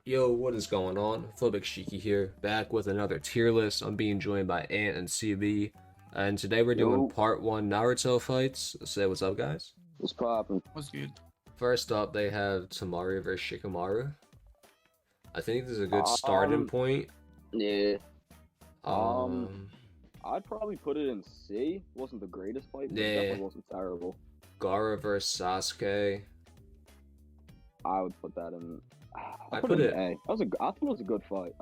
Yo, what is going on? Phobic Shiki here, back with another tier list. I'm being joined by Ant and CB, and today we're doing Yo, part 1 Naruto fights. Say what's up, guys. what's poppin'? What's good? First up, they have Tamari versus Shikamaru. I think this is a good starting point. Yeah. Um, I'd probably put it in C. Wasn't the greatest fight, but it Yeah. definitely wasn't terrible. Gara versus Sasuke. I would put that in. I put put it it- in A. I thought it was a good fight.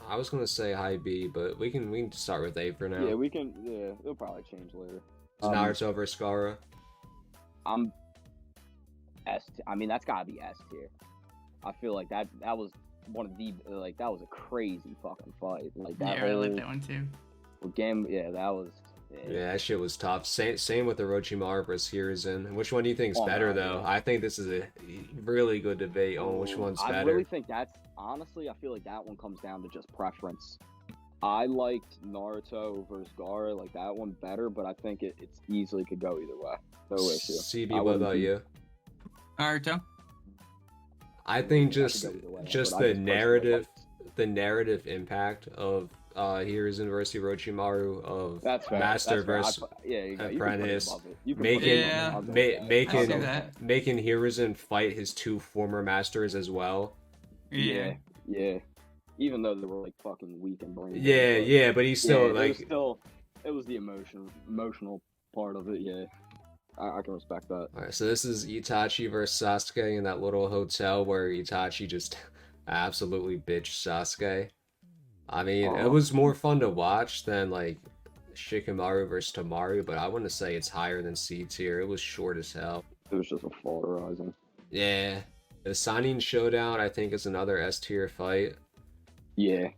I was gonna say high B, but we can start with A for now. Yeah, we can. Yeah, it'll probably change later. It's Naruto versus Gara. I'm S. I mean, that's gotta be S tier. I feel like that was one of the that was a crazy fucking fight. Like that Yeah, I whole like that one too. game. Yeah, that was. Yeah, that shit was tough. Same with Orochimaru versus Hiruzen. Which one do you think's better, man, though? yeah. I think this is a really good debate on which one's I better. really think honestly, I feel like that one comes down to just preference. I liked Naruto versus Gara, like that one better, but I think it's easily could go either way. No issue. CB, I what wouldn't about be- you? Naruto. I think I just could go either way, just but I the personally narrative, liked- the narrative impact of Hiruzen versus Orochimaru, of That's fair. Master that's fair. versus Yeah, you can put it apprentice, above it. You can making put it Yeah. above it. making I see that. making Hiruzen fight his two former masters as well. Yeah. Yeah. Even though they were like fucking weak and brain. Yeah, but he's still like it was the emotional part of it. Yeah, I can respect that. Alright, so this is Itachi versus Sasuke in that little hotel where Itachi just absolutely bitched Sasuke. I mean, it was more fun to watch than like Shikamaru versus Tamari, but I wouldn't say it's higher than C tier. It was short as hell. It was just a polarizing. Yeah. The Signing Showdown, I think, is another S tier fight. Yeah.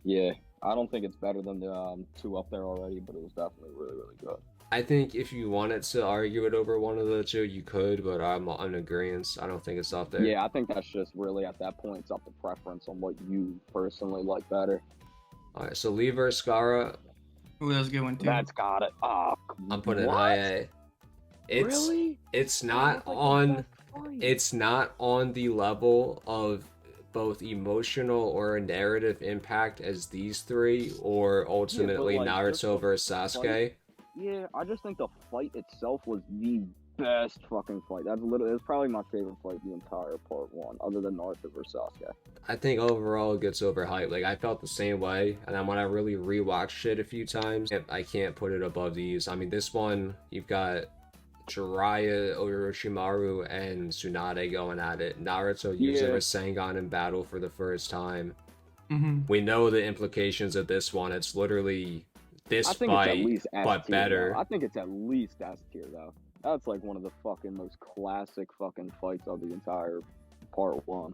I don't think it's better than the two up there already, but it was definitely really good. I think if you wanted to argue it over one of the two, you could, but I'm in agreement. I don't think it's up there. Yeah, I think that's just really at that point, it's up to preference on what you personally like better. Alright, so Lee versus Gaara, Ooh, that was a good one too. That's got it. I'm putting it high A. Really? It's not on. It's not on the level of both emotional or narrative impact as these three, or ultimately like, just Naruto the versus Sasuke. Yeah, I just think the fight itself was the best fucking fight. It's probably my favorite fight the entire part one, other than Naruto versus Sasuke. I think overall it gets overhyped. Like, I felt the same way, and then when I really rewatched it a few times, I can't put it above these. I mean, this one, you've got Jiraiya, Orochimaru, and Tsunade going at it. Naruto using Rasengan in battle for the first time. We know the implications of this one. It's literally this I think it's at fight, least S but tier, better. though. I think it's at least S tier though. That's like one of the fucking most classic fucking fights of the entire part one.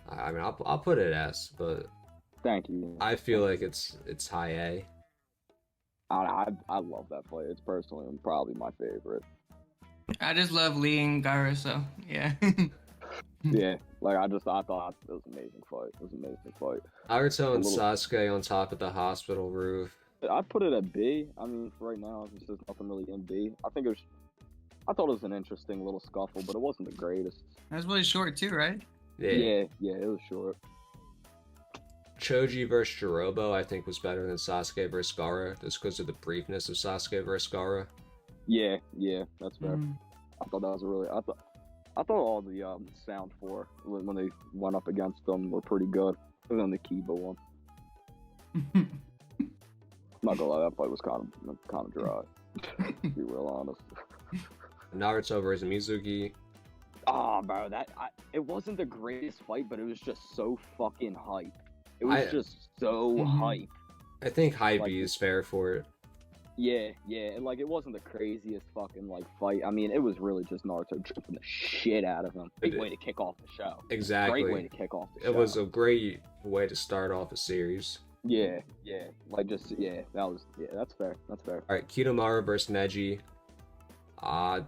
I mean, I'll put it S, but Thank you. I feel like it's high A. I love that fight. It's personally probably my favorite. I just love Lee and Gara, so yeah. Yeah, like I thought it was an amazing fight. It was an amazing fight. Naruto and A little- Sasuke on top of the hospital roof. I'd put it at B. I mean, for right now, there's nothing really in B. I thought it was an interesting little scuffle, but it wasn't the greatest. That was really short too, right? Yeah, it was short. Choji versus Jirobo, I think, was better than Sasuke versus Gaara, just because of the briefness of Sasuke versus Gaara. Yeah, that's fair. Mhm. I thought that was a really. I thought all the sound for when they went up against them were pretty good. Other than the Kiba one. I'm not gonna lie, that fight was kind of dry. To be real honest. Naruto versus Mizuki. Ah, bro, it wasn't the greatest fight, but it was just so fucking hype. It was just so Mhm. hype. I think high Like- B is fair for it. Yeah, and like it wasn't the craziest fucking like fight. I mean, it was really just Naruto jumping the shit out of him. Great way to kick off the show. Exactly. Great way to kick off the show. It was a great way to start off a series. Yeah, like that's fair. That's fair. Alright, Kiramara versus Meji.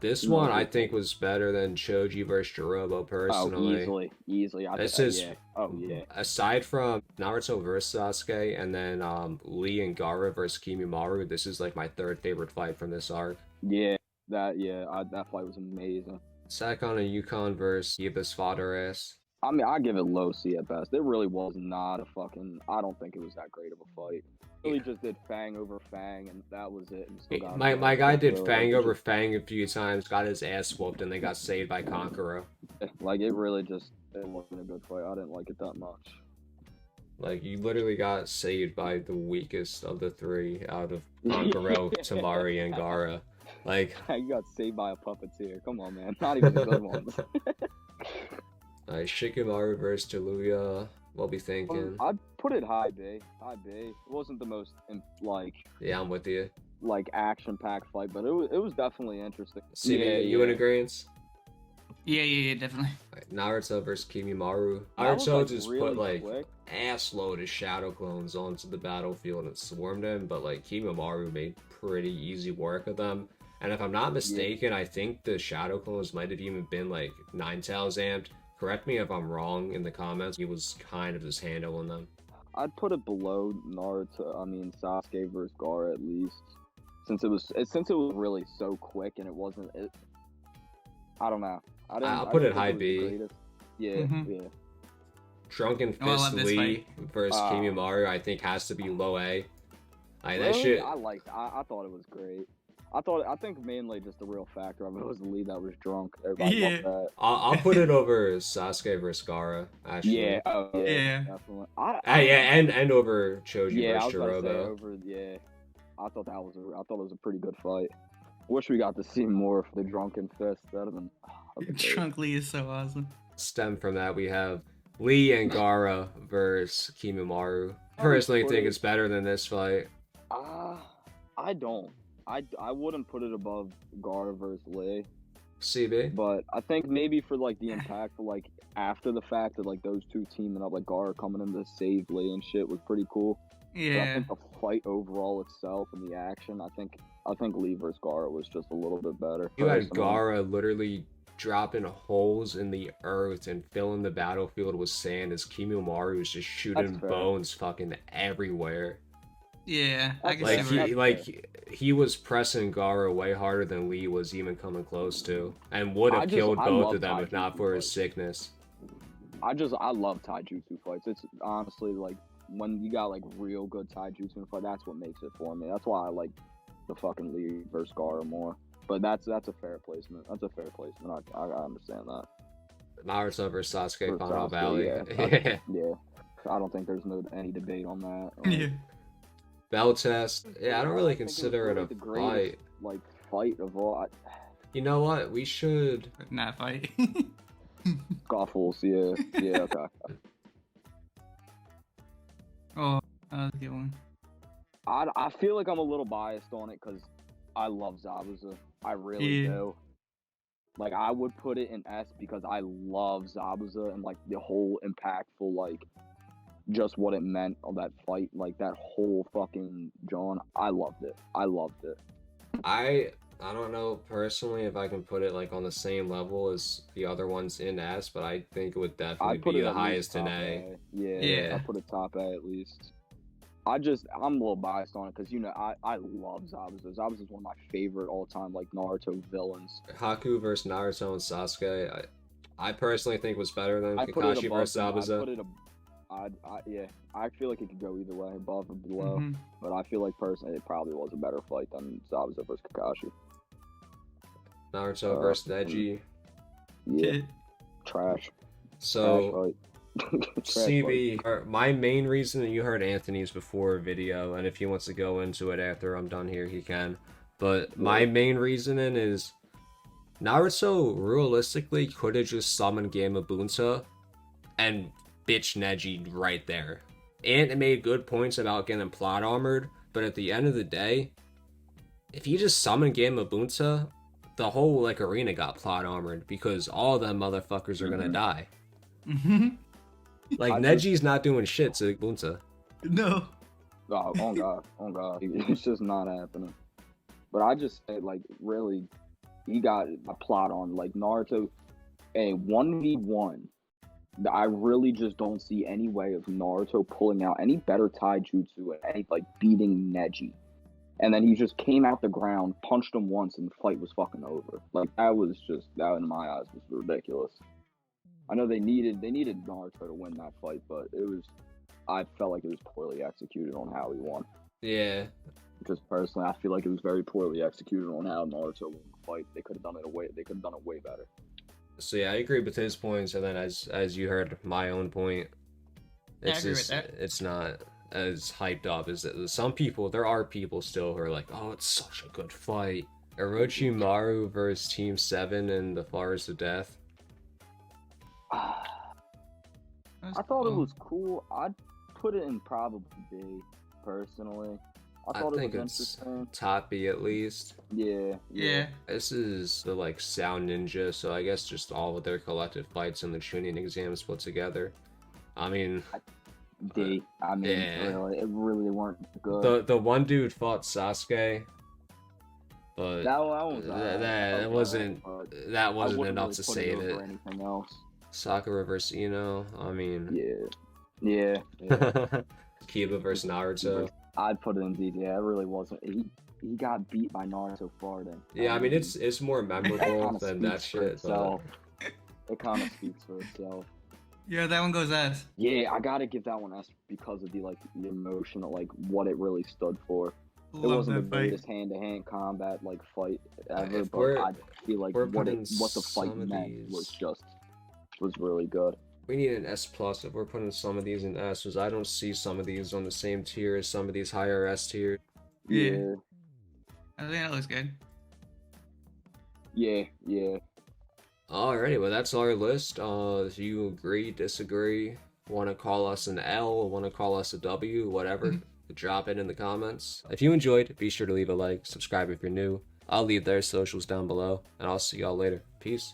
This one I think was better than Choji versus Jirobo personally. Oh, easily. This is- yeah. Oh yeah. Aside from Naruto versus Sasuke and then Lee and Gaara versus Kimumaru, this is like my third favorite fight from this arc. Yeah, that fight was amazing. Sakon and Yukon versus Yiba's father ass. I mean, I give it low C at best. It really was not a fucking. I don't think it was that great of a fight. Really just did Fang over Fang, and that was it. And still got My guy did Fang over just, Fang a few times, got his ass whooped, and they got saved by Kankuro. like it really just it wasn't a good fight. I didn't like it that much. Like, you literally got saved by the weakest of the three out of Angara, Tamari, and Angara. Like, You got saved by a puppeteer. Come on, man. Not even the good ones. Shikamaru versus Taluya. What be thinking? I'd put it high B. High B. It wasn't the most Yeah, I'm with you. like action-packed fight, but it was definitely interesting. CB, you in agreement? Yeah, definitely. Naruto versus Kimumaru. That was, Naruto like, just really put like quick. assload of shadow clones onto the battlefield and swarmed them, but like Kimumaru made pretty easy work of them. And if I'm not mistaken, I think the shadow clones might have even been like Ninetales amped. Correct me if I'm wrong in the comments. He was kind of just handling them. I'd put it below Naruto. I mean Sasuke versus Gara at least, since it was really so quick and it wasn't. I don't know. I'll put it high think B. was the greatest. Yeah, Mhm. yeah. Drunken Oh, I Fist love this Lee versus Kimumaru, I think has to be low A. Like, that shit. I thought it was great. I think mainly just the real factor of it was the lead that was drunk. Everybody loved that. I'll put it over Sasuke versus Gara, actually. Yeah, Yeah. definitely. And over Choji Yeah, I versus was about to say Shiroba. over. Yeah, I thought it was a pretty good fight. Wish we got to see more of the drunken fist. That'd have been great. Trunk Lee is so awesome. Stem from that, we have Lee and Gara versus Kimumaru. Personally think it's better than this fight. I don't. I wouldn't put it above Gara versus Lee, CB? but I think maybe for like the impact, for like after the fact that like those two teaming up, like Gara coming in to save Lee and shit was pretty cool. But I Yeah. think the fight overall itself and the action, I think Lee versus Gara was just a little bit better. You had personally. Gara literally dropping holes in the earth and filling the battlefield with sand as Kimumaru was just shooting That's fair. bones fucking everywhere. Yeah. I can That's see Like where. he was pressing Gara way harder than Lee was even coming close to, and would have killed I both love of them if not taijutsu for his fights. sickness. I love taijutsu fights. It's honestly like when you got like real good taijutsu in a fight, that's what makes it for me. That's why I like the fucking Lee versus Gara more. But that's a fair placement. That's a fair placement. I understand that. Naruto versus Sasuke, For Konoha Sasuke, Valley. yeah. Yeah. I don't think there's any debate on that. Yeah. Bell test. Yeah, I don't really think consider it was a the greatest, fight. like fight of all. You know what? We should. Not fight. Scuffles, yeah, okay. Oh, that was a good one. I feel like I'm a little biased on it because I love Zabuza. I really Yeah. do. Like I would put it in S because I love Zabuza and like the whole impactful like just what it meant on that fight, like that whole fucking John. I loved it. I don't know personally if I can put it like on the same level as the other ones in S, but I think it would definitely I'd put be it the at least highest in top A. Yeah, Yeah. I put it top A at least. I'm a little biased on it because I love Zabuza. Zabuza is one of my favorite all time like Naruto villains. Haku versus Naruto and Sasuke, I personally think was better than I put it Kakashi above versus them. Zabuza. I put it yeah. I feel like it could go either way, above or below. Mhm. But I feel like personally, it probably was a better fight than Zabuza versus Kakashi. Naruto versus Neji. Yeah, trash. So, Trash fight. Trash CB, my main reason, and you heard Anthony's before video, and if he wants to go into it after I'm done here, he can. But my main reasoning is Naruto realistically could have just summoned Gamabunta and bitch Neji right there. And it made good points about getting plot armored, but at the end of the day, if you just summoned Gamabunta, the whole like arena got plot armored because all them motherfuckers are gonna die. Mhm. Like I Neji's not doing shit to Bunta. No. Oh God, it's just not happening. But I just say like really, he got a plot on like Naruto, a 1v1. I really just don't see any way of Naruto pulling out any better taijutsu and any like beating Neji. And then he just came out the ground, punched him once, and the fight was fucking over. Like that in my eyes was ridiculous. I know they needed Naruto to win that fight, but I felt like it was poorly executed on how he won. Yeah. Just personally, I feel like it was very poorly executed on how Naruto won the fight. They could have done it way better. So yeah, I agree with his points, and then as you heard my own point, I agree with that. it's not as hyped up as some people. There are people still who are like, oh, it's such a good fight. Orochimaru versus Team 7 in the Forest of Death. I thought it was cool. I'd put it in probably B, personally. I thought think it was it's interesting. top B at least. Yeah. This is the like Sound Ninja, so I guess just all of their collective fights and the Chunin exams put together. I mean, D. I mean, yeah. really, it really weren't good. The one dude fought Sasuke, but that wasn't enough to save it. Anything else. Sakura versus Ino. I mean, yeah. Kiba versus Naruto. I'd put it in D. Yeah, it really wasn't. He got beat by Naruto Farden. Yeah, I mean it's more memorable than that shit. But... It kind of speaks for itself. Yeah, that one goes S. Yeah, I gotta give that one S because of the emotional, what it really stood for. It wasn't the greatest hand-to-hand combat fight ever, but I feel like what the fight meant was really good. We need an S plus if we're putting some of these in S, because I don't see some of these on the same tier as some of these higher S tiers. Yeah. I think that looks good. Yeah. Alrighty, well that's our list. If you agree, disagree, want to call us an L, want to call us a W, whatever, drop it in the comments. If you enjoyed, be sure to leave a like, subscribe if you're new. I'll leave their socials down below, and I'll see y'all later. Peace.